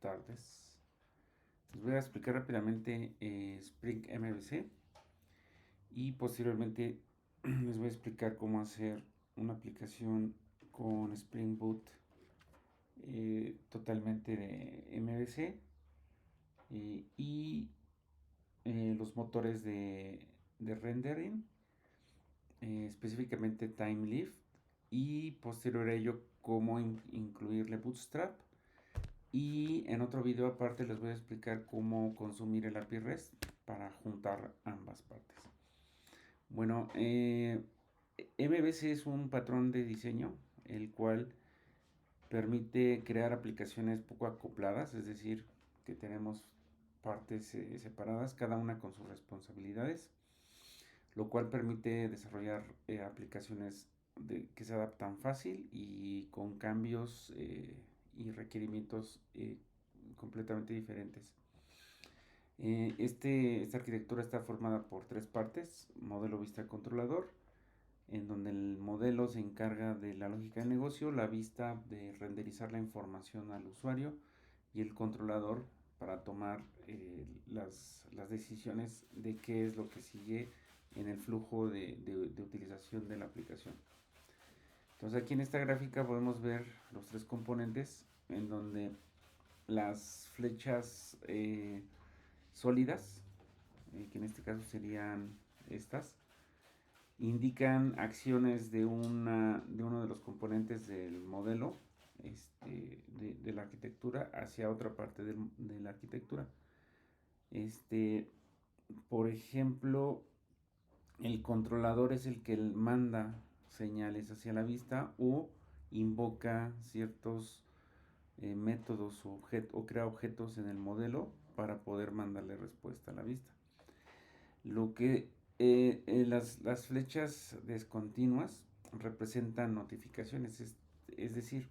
tardes. Les voy a explicar rápidamente Spring MVC y posteriormente les voy a explicar cómo hacer una aplicación con Spring Boot totalmente de MVC y los motores de rendering, específicamente TimeLift, y posterior a ello cómo incluirle Bootstrap. Y en otro video aparte les voy a explicar cómo consumir el API REST para juntar ambas partes. Bueno, MVC es un patrón de diseño el cual permite crear aplicaciones poco acopladas, es decir, que tenemos partes separadas, cada una con sus responsabilidades, lo cual permite desarrollar aplicaciones que se adaptan fácil y con cambios y requerimientos completamente diferentes. Esta arquitectura está formada por tres partes: modelo, vista, controlador, en donde el modelo se encarga de la lógica de negocio, la vista de renderizar la información al usuario y el controlador para tomar las decisiones de qué es lo que sigue en el flujo de utilización de la aplicación. Entonces aquí en esta gráfica podemos ver los tres componentes, en donde las flechas sólidas, que en este caso serían estas, indican acciones de uno de los componentes del modelo de la arquitectura hacia otra parte de la arquitectura. Por ejemplo, el controlador es el que manda señales hacia la vista o invoca ciertos métodos o crea objetos en el modelo para poder mandarle respuesta a la vista. Lo que las flechas descontinuas representan notificaciones, es decir,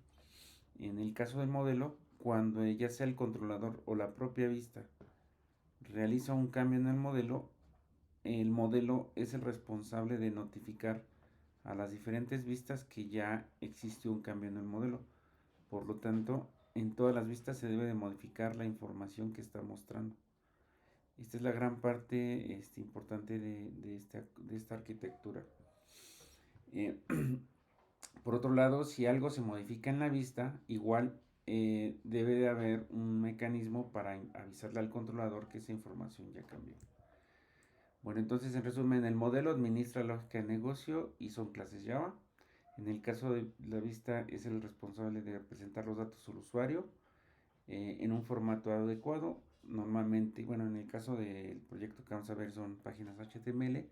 en el caso del modelo, cuando ya sea el controlador o la propia vista realiza un cambio en el modelo es el responsable de notificar a las diferentes vistas que ya existe un cambio en el modelo. Por lo tanto, en todas las vistas se debe de modificar la información que está mostrando. Esta es la gran parte importante de esta arquitectura. Por otro lado, si algo se modifica en la vista, igual debe de haber un mecanismo para avisarle al controlador que esa información ya cambió. Bueno, entonces en resumen, el modelo administra la lógica de negocio y son clases Java. En el caso de la vista es el responsable de presentar los datos al usuario en un formato adecuado. Normalmente, bueno, en el caso del proyecto que vamos a ver son páginas HTML,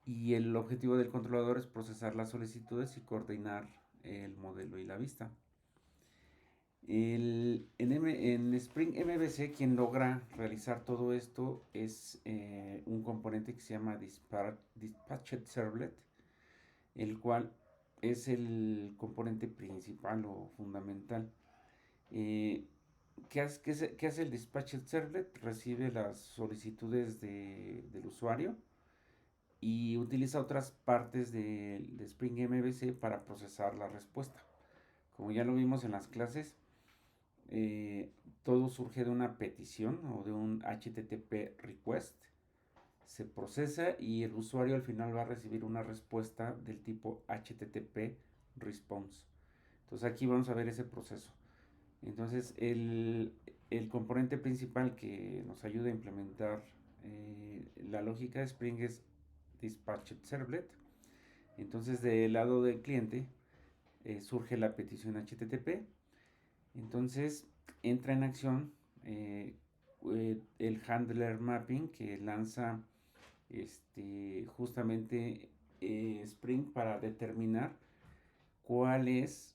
y el objetivo del controlador es procesar las solicitudes y coordinar el modelo y la vista. En Spring MVC quien logra realizar todo esto es un componente que se llama Dispatched Servlet, el cual es el componente principal o fundamental. ¿Qué hace el Dispatched Servlet? Recibe las solicitudes del usuario y utiliza otras partes de Spring MVC para procesar la respuesta. Como ya lo vimos en las clases, todo surge de una petición o de un HTTP request. Se procesa y el usuario al final va a recibir una respuesta del tipo HTTP response. Entonces aquí vamos a ver ese proceso. Entonces el componente principal que nos ayuda a implementar la lógica de Spring es Dispatched Servlet. Entonces del lado del cliente surge la petición HTTP. Entonces entra en acción el handler mapping que lanza justamente Spring para determinar cuál es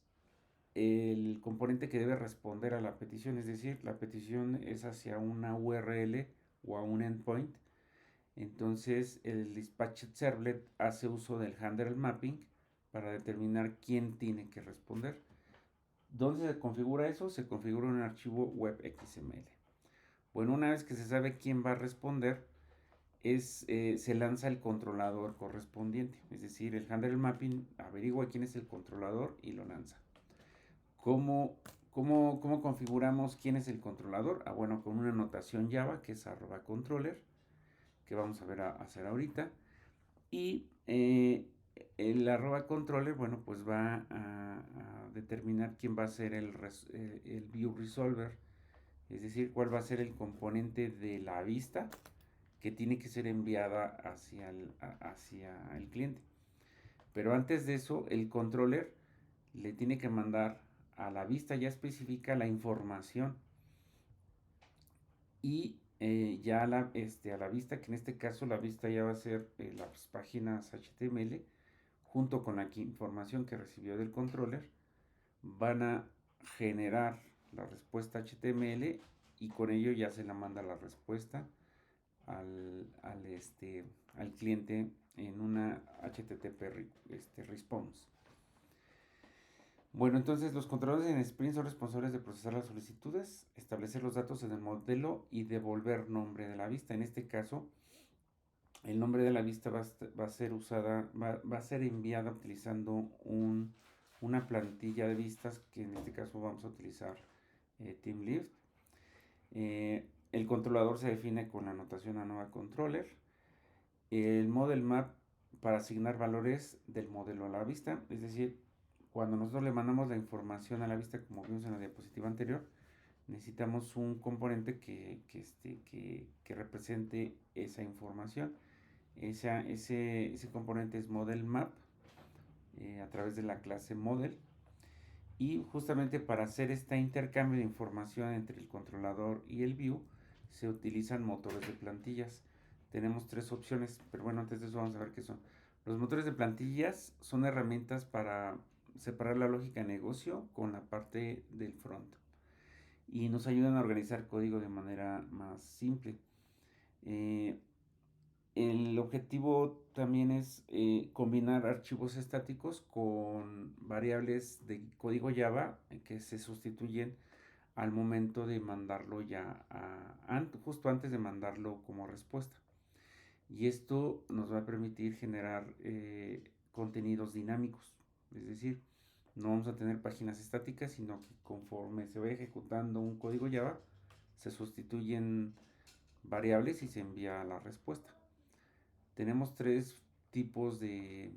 el componente que debe responder a la petición. Es decir, la petición es hacia una URL o a un endpoint. Entonces el Dispatched Servlet hace uso del handler mapping para determinar quién tiene que responder. ¿Dónde se configura eso? Se configura en un archivo web.xml. Bueno, una vez que se sabe quién va a responder, se lanza el controlador correspondiente. Es decir, el handler mapping averigua quién es el controlador y lo lanza. ¿Cómo ¿Cómo configuramos quién es el controlador? Bueno, con una notación Java que es @controller, que vamos a ver a hacer ahorita. Y el @controller, bueno, pues va a determinar quién va a ser el view resolver, es decir, cuál va a ser el componente de la vista que tiene que ser enviada hacia el cliente. Pero antes de eso, el controller le tiene que mandar a la vista ya específica la información y ya a la vista, que en este caso la vista ya va a ser las páginas HTML junto con la información que recibió del controller, van a generar la respuesta HTML y con ello ya se la manda la respuesta al cliente en una HTTP response. Bueno, entonces los controladores en Spring son responsables de procesar las solicitudes, establecer los datos en el modelo y devolver nombre de la vista. En este caso, el nombre de la vista va a ser usada, va a ser enviada utilizando una plantilla de vistas, que en este caso vamos a utilizar TeamLift. El controlador se define con la notación ANOVA controller. El model map para asignar valores del modelo a la vista, es decir, cuando nosotros le mandamos la información a la vista, como vimos en la diapositiva anterior, necesitamos un componente que represente esa información. Ese componente es model map a través de la clase model. Y justamente para hacer este intercambio de información entre el controlador y el view se utilizan motores de plantillas. Tenemos tres opciones, pero bueno, antes de eso vamos a ver qué son. Los motores de plantillas son herramientas para separar la lógica de negocio con la parte del front y nos ayudan a organizar código de manera más simple. El objetivo también es combinar archivos estáticos con variables de código Java que se sustituyen al momento de mandarlo justo antes de mandarlo como respuesta. Y esto nos va a permitir generar contenidos dinámicos, es decir, no vamos a tener páginas estáticas, sino que conforme se va ejecutando un código Java, se sustituyen variables y se envía la respuesta. Tenemos tres tipos de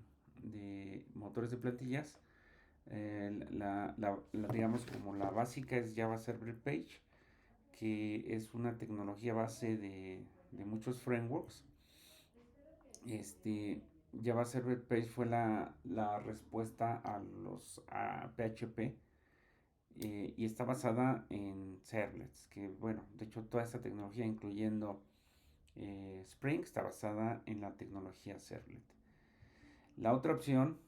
motores de plantillas. Digamos como la básica es Java Server Page, que es una tecnología base de muchos frameworks. Java Server Page fue la respuesta a PHP y está basada en servlets, que bueno, de hecho toda esta tecnología incluyendo Spring está basada en la tecnología servlet. La otra opción,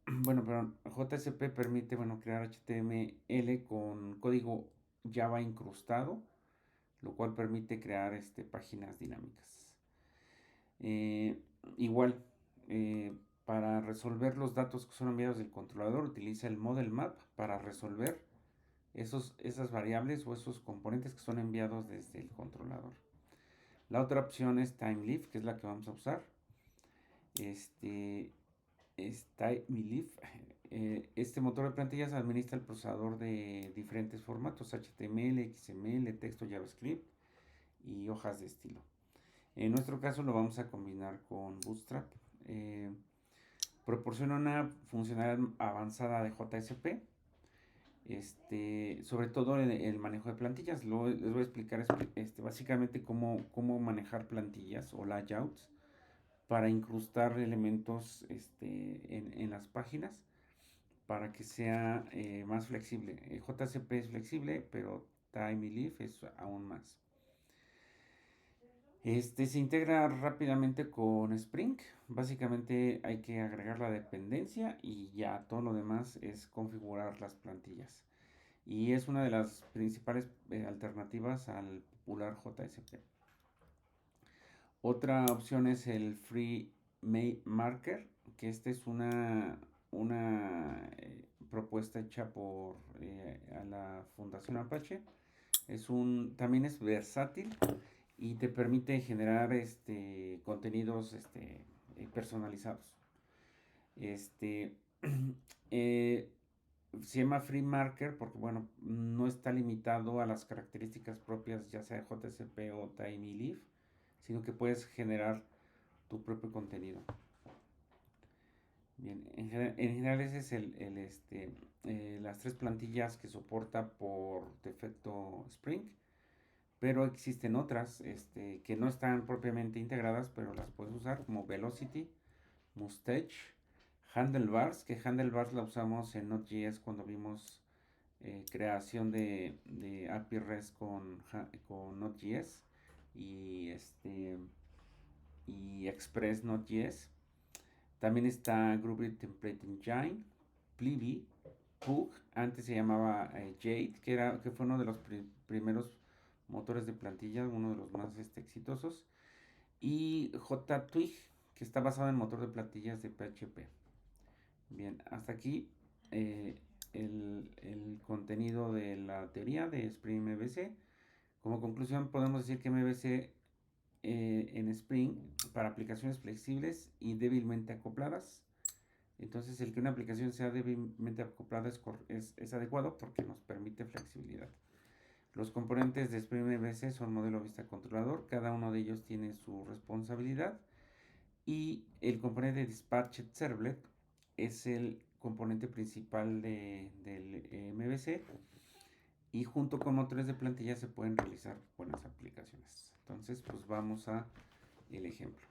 bueno, pero JSP permite, bueno, crear HTML con código Java incrustado, lo cual permite crear páginas dinámicas. Igual, para resolver los datos que son enviados del controlador, utiliza el model map para resolver esas variables o esos componentes que son enviados desde el controlador. La otra opción es TimeLeaf, que es la que vamos a usar. Es TimeLeaf. Este motor de plantillas administra el procesador de diferentes formatos: HTML, XML, texto, JavaScript y hojas de estilo. En nuestro caso lo vamos a combinar con Bootstrap. Proporciona una funcionalidad avanzada de JSP. Sobre todo el manejo de plantillas. Les voy a explicar básicamente cómo manejar plantillas o layouts para incrustar elementos en las páginas para que sea más flexible. JCP es flexible, pero TimeLeaf es aún más. Se integra rápidamente con Spring. Básicamente hay que agregar la dependencia y ya todo lo demás es configurar las plantillas. Y es una de las principales alternativas al popular JSP. Otra opción es el Free Marker, que es una propuesta hecha por a la Fundación Apache. También es versátil y te permite generar contenidos personalizados. se llama Free Marker porque, bueno, no está limitado a las características propias, ya sea de JSP o TinyLeaf, sino que puedes generar tu propio contenido. Bien, en general ese es las tres plantillas que soporta por defecto Spring, pero existen otras que no están propiamente integradas, pero las puedes usar, como Velocity, Mustache, Handlebars, que Handlebars la usamos en Node.js cuando vimos creación de API REST con Node.js y, y Express Node.js. También está Groovy Template Engine, Pliby, Pug, antes se llamaba Jade, que fue uno de los primeros motores de plantilla, uno de los más exitosos, y JTwig, que está basado en motor de plantillas de PHP. Bien, hasta aquí el contenido de la teoría de Spring MVC. Como conclusión podemos decir que MVC en Spring para aplicaciones flexibles y débilmente acopladas. Entonces el que una aplicación sea débilmente acoplada es adecuado porque nos permite flexibilidad. Los componentes de Spring MVC son modelo vista controlador, cada uno de ellos tiene su responsabilidad y el componente Dispatched Servlet es el componente principal del MVC y junto con motores de plantilla se pueden realizar buenas aplicaciones. Entonces, pues vamos a el ejemplo.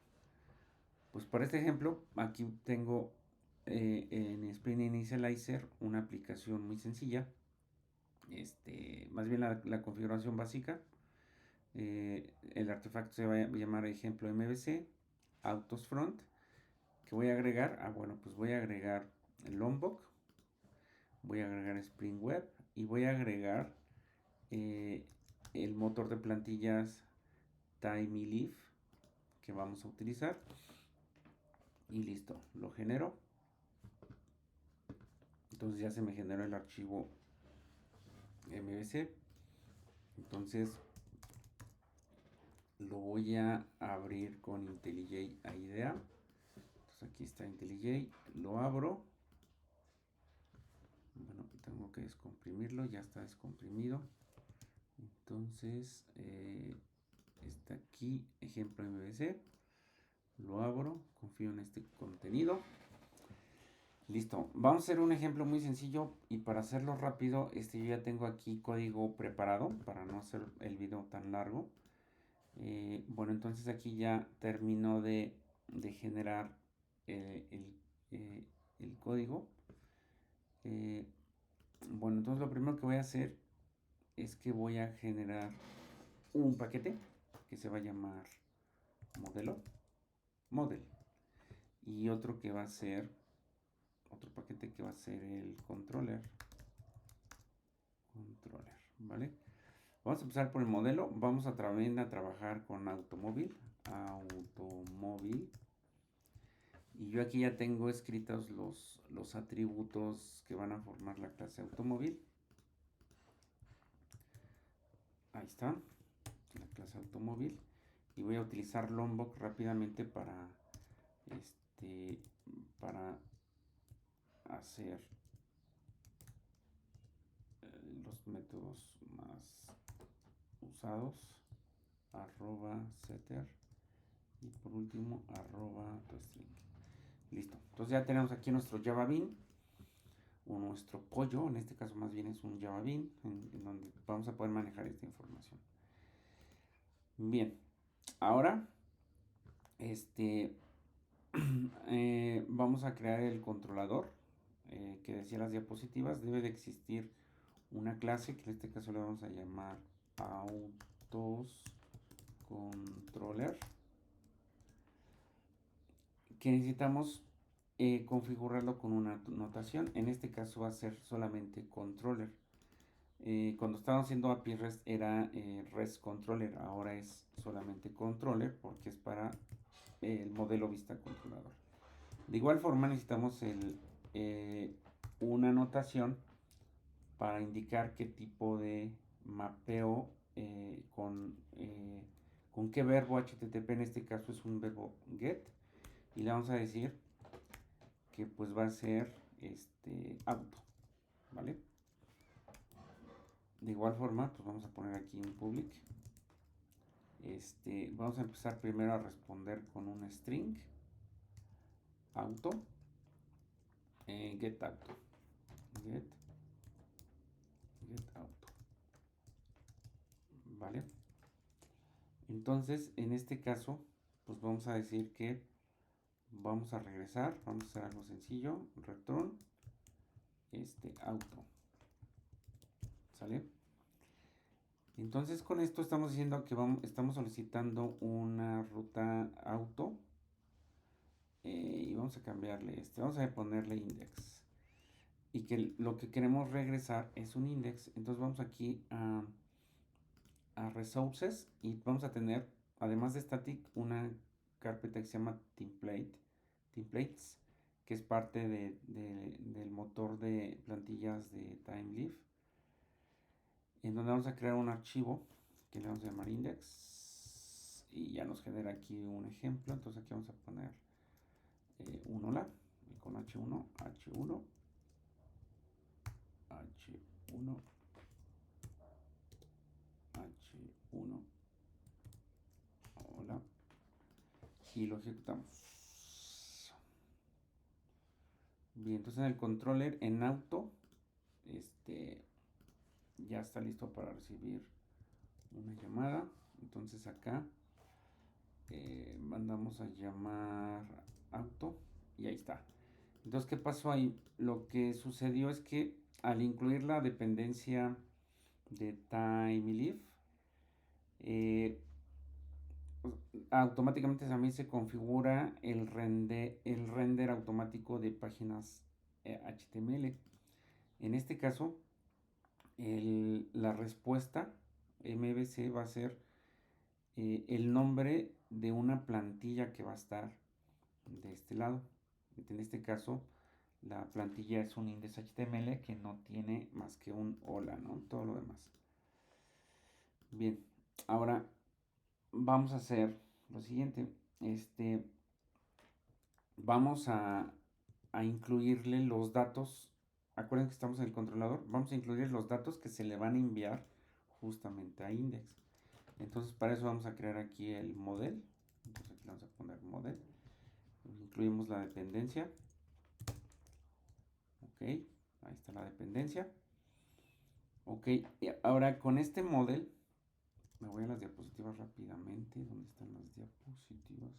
Pues para este ejemplo, aquí tengo en Spring Initializer una aplicación muy sencilla. Más bien la configuración básica. El artefacto se va a llamar ejemplo MVC, autos front. ¿Qué voy a agregar? Bueno, pues voy a agregar el Lombok, voy a agregar Spring Web y voy a agregar el motor de plantillas TinyLeaf que vamos a utilizar. Y listo, lo genero. Entonces ya se me generó el archivo MVC. Entonces lo voy a abrir con IntelliJ IDEA. Entonces aquí está IntelliJ, lo abro. Bueno, tengo que descomprimirlo, ya está descomprimido. Entonces está aquí ejemplo MVC, lo abro, confío en este contenido. Listo, vamos a hacer un ejemplo muy sencillo y para hacerlo rápido, yo ya tengo aquí código preparado para no hacer el video tan largo. Bueno, entonces aquí ya termino de generar el código. Bueno, entonces lo primero que voy a hacer es que voy a generar un paquete que se va a llamar model y otro que va a ser otro paquete que va a ser el controller, ¿vale? Vamos a empezar por el modelo. Vamos a trabajar con automóvil. Y yo aquí ya tengo escritos los atributos que van a formar la clase automóvil. Ahí está, la clase automóvil. Y voy a utilizar Lombok rápidamente para hacer los métodos más usados, @setter y por último @toString. Listo, entonces ya tenemos aquí nuestro Java Bean o nuestro pollo, en este caso más bien es un Java Bean en donde vamos a poder manejar esta información. Bien, ahora vamos a crear el controlador que decía las diapositivas. Debe de existir una clase que en este caso le vamos a llamar AutosController, que necesitamos configurarlo con una notación. En este caso va a ser solamente controller. Cuando estábamos haciendo API REST era REST controller, ahora es solamente controller porque es para el modelo vista controlador. De igual forma necesitamos una notación para indicar qué tipo de mapeo con qué verbo HTTP, en este caso es un verbo get, y le vamos a decir que pues va a ser auto, ¿vale? De igual forma, pues vamos a poner aquí un public. Vamos a empezar primero a responder con un string auto, get auto, get auto, ¿vale? Entonces, en este caso, pues vamos a decir que vamos a regresar, vamos a hacer algo sencillo, return auto, ¿sale? Entonces con esto estamos diciendo que estamos solicitando una ruta auto y vamos a cambiarle vamos a ponerle index y que lo que queremos regresar es un index. Entonces vamos aquí a resources y vamos a tener, además de static, una carpeta que se llama templates, que es parte del motor de plantillas de TimeLeaf, en donde vamos a crear un archivo que le vamos a llamar index y ya nos genera aquí un ejemplo. Entonces aquí vamos a poner un hola con h1, h1, h1, h1, hola, y lo ejecutamos. Bien, entonces en el controller en auto ya está listo para recibir una llamada. Entonces acá mandamos a llamar auto y ahí está. Entonces, ¿qué pasó ahí? Lo que sucedió es que al incluir la dependencia de TimeLeaf, pues, automáticamente también se configura el render automático de páginas HTML. En este caso, la respuesta MVC va a ser el nombre de una plantilla que va a estar de este lado. En este caso, la plantilla es un index HTML que no tiene más que un hola, ¿no? Todo lo demás. Bien, ahora vamos a hacer lo siguiente. Vamos a incluirle los datos. Acuérdense que estamos en el controlador. Vamos a incluir los datos que se le van a enviar justamente a index. Entonces, para eso vamos a crear aquí el model. Entonces, aquí vamos a poner model. Incluimos la dependencia. Ok, ahí está la dependencia. Ok, y ahora con este model, me voy a las diapositivas rápidamente. ¿Dónde están las diapositivas?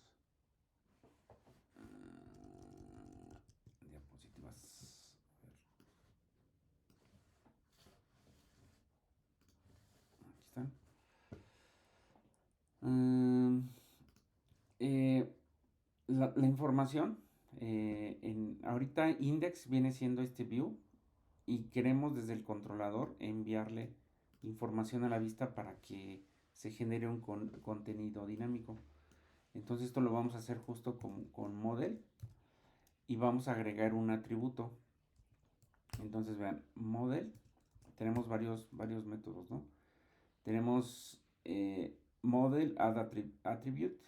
Diapositivas. Aquí están. La información, ahorita index viene siendo este view y queremos desde el controlador enviarle información a la vista para que se genere un contenido dinámico. Entonces esto lo vamos a hacer justo con model y vamos a agregar un atributo. Entonces vean, model, tenemos varios métodos, ¿no? Tenemos model add attribute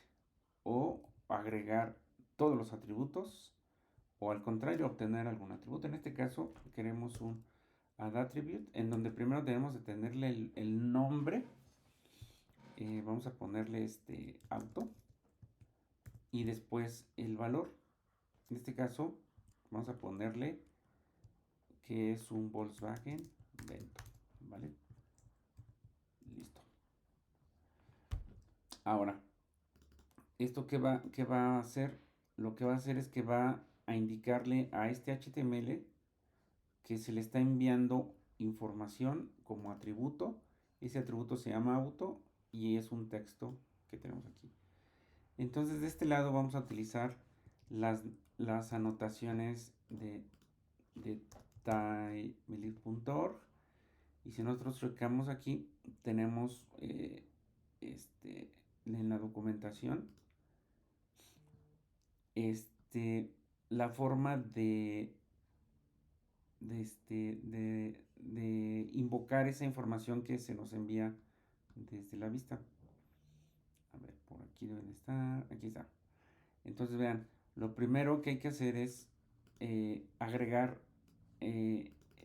o agregar todos los atributos o al contrario obtener algún atributo. En este caso queremos un add attribute en donde primero tenemos que tenerle el nombre. Vamos a ponerle auto y después el valor. En este caso vamos a ponerle que es un Volkswagen Vento, ¿vale? Listo. Ahora, ¿esto qué va a hacer? Lo que va a hacer es que va a indicarle a este HTML que se le está enviando información como atributo. Ese atributo se llama auto y es un texto que tenemos aquí. Entonces de este lado vamos a utilizar las anotaciones de timeLeaf.org y si nosotros checamos aquí tenemos en la documentación la forma de invocar esa información que se nos envía desde la vista. A ver, por aquí deben estar. Aquí está. Entonces vean, lo primero que hay que hacer es agregar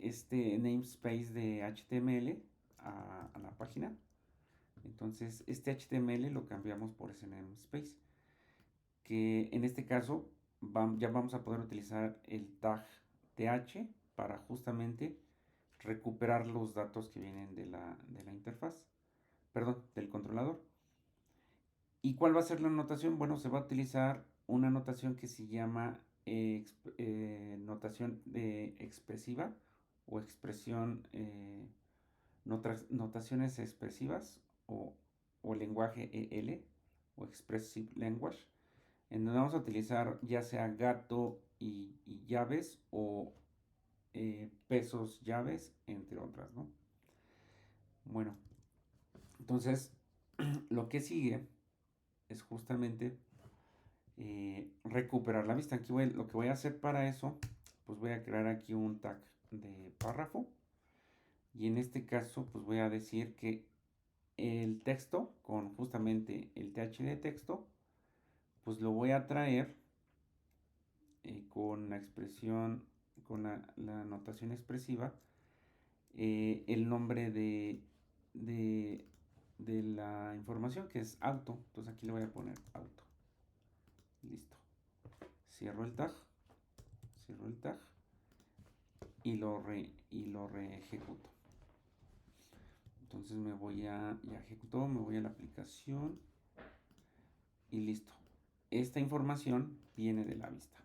este namespace de HTML a la página. Entonces este HTML lo cambiamos por ese namespace, que en este caso ya vamos a poder utilizar el tag th para justamente recuperar los datos que vienen de la interfaz, perdón, del controlador. ¿Y cuál va a ser la notación? Bueno, se va a utilizar una notación que se llama notación expresiva o expresión, notaciones expresivas o lenguaje EL o Expressive Language, en donde vamos a utilizar ya sea gato y llaves o pesos llaves, entre otras, ¿no? Bueno, entonces lo que sigue es justamente recuperar la vista. Aquí lo que voy a hacer para eso, pues voy a crear aquí un tag de párrafo, y en este caso pues voy a decir que el texto con justamente el th de texto pues lo voy a traer con la expresión, con la notación expresiva, el nombre de la información, que es auto. Entonces aquí le voy a poner auto. Listo. Cierro el tag. Cierro el tag. Y lo reejecuto. Entonces me voy a, ya ejecutó, me voy a la aplicación. Y listo. Esta información viene de la vista.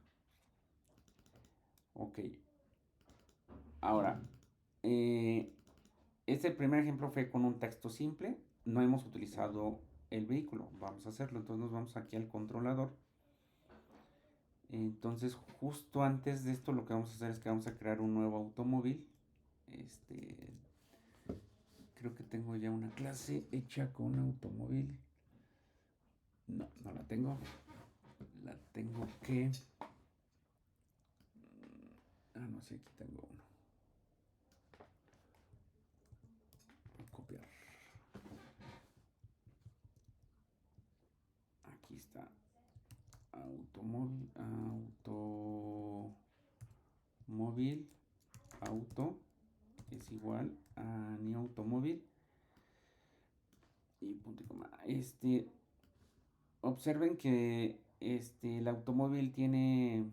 Ok. Ahora, este primer ejemplo fue con un texto simple. No hemos utilizado el vehículo. Vamos a hacerlo. Entonces nos vamos aquí al controlador. Entonces justo antes de esto lo que vamos a hacer es que vamos a crear un nuevo automóvil. Creo que tengo ya una clase hecha con automóvil. No, no la tengo. La tengo que... no sé, aquí tengo uno. Voy a copiar. Aquí está. Automóvil, auto es igual a new automóvil y punto y coma. Observen que el automóvil tiene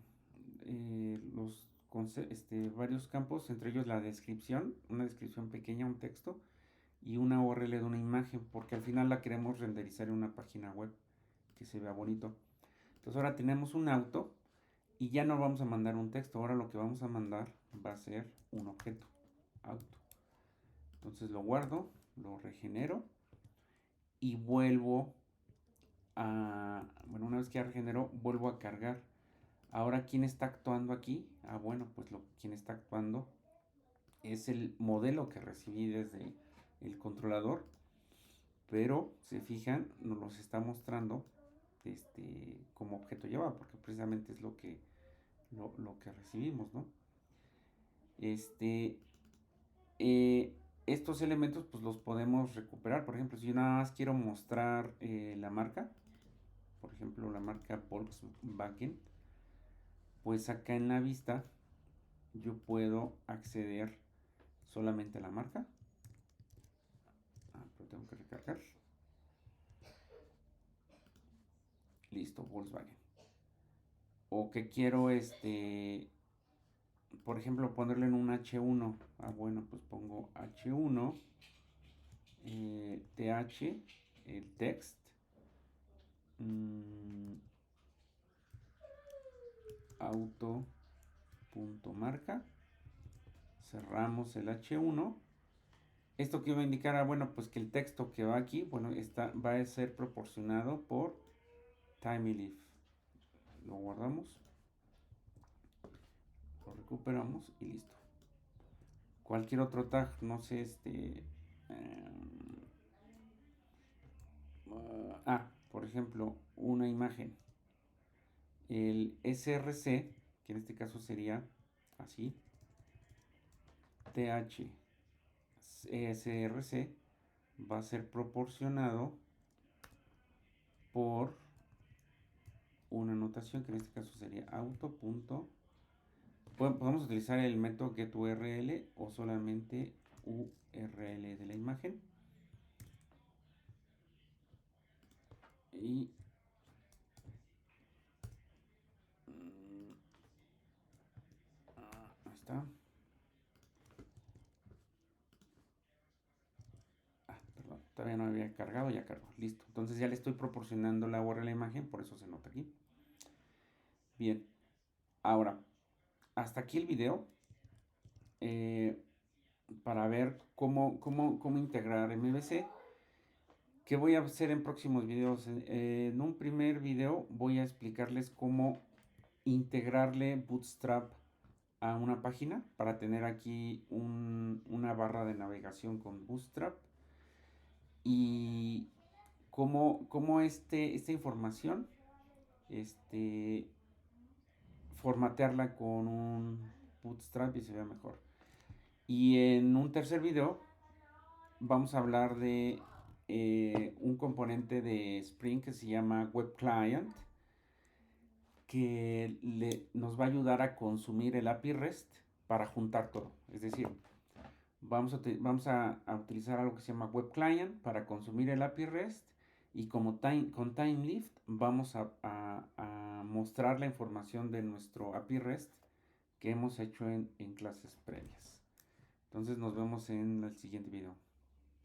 varios campos, entre ellos la descripción, una descripción pequeña, un texto, y una URL de una imagen, porque al final la queremos renderizar en una página web que se vea bonito. Entonces ahora tenemos un auto y ya no vamos a mandar un texto, ahora lo que vamos a mandar va a ser un objeto, auto. Entonces lo guardo, lo regenero y vuelvo bueno, una vez que ya regeneró, vuelvo a cargar. Ahora, ¿quién está actuando aquí? Bueno, pues quien está actuando es el modelo que recibí desde el controlador, pero se fijan, nos los está mostrando como objeto llevado, porque precisamente es lo que recibimos, ¿no? Estos elementos pues los podemos recuperar. Por ejemplo, si yo nada más quiero mostrar la marca, por ejemplo la marca Volkswagen, pues acá en la vista yo puedo acceder solamente a la marca. Pero tengo que recargar. Listo, Volkswagen. O que quiero por ejemplo, ponerle en un H1. Bueno, pues pongo H1 th, el text, auto.marca, cerramos el H1. Esto que va a indicar, bueno, pues que el texto que va aquí, bueno, va a ser proporcionado por TinyLeaf. Lo guardamos, lo recuperamos y listo. Cualquier otro tag, no sé, por ejemplo, una imagen. El src, que en este caso sería así, th src, va a ser proporcionado por una notación que en este caso sería auto.th. Podemos utilizar el método getURL o solamente URL de la imagen. Y ahí está. Perdón, todavía no había cargado, ya cargó. Listo. Entonces ya le estoy proporcionando la URL a la imagen, por eso se nota aquí. Bien. Ahora, hasta aquí el video. Para ver cómo integrar MVC. ¿Qué voy a hacer en próximos videos? En un primer video voy a explicarles cómo integrarle Bootstrap a una página para tener aquí una barra de navegación con Bootstrap y cómo esta información formatearla con un Bootstrap y se vea mejor. Y en un tercer video vamos a hablar de un componente de Spring que se llama Web Client, que nos va a ayudar a consumir el API REST para juntar todo. Es decir, vamos a utilizar algo que se llama Web Client para consumir el API REST y con TimeLift vamos a mostrar la información de nuestro API REST que hemos hecho en clases previas. Entonces nos vemos en el siguiente video.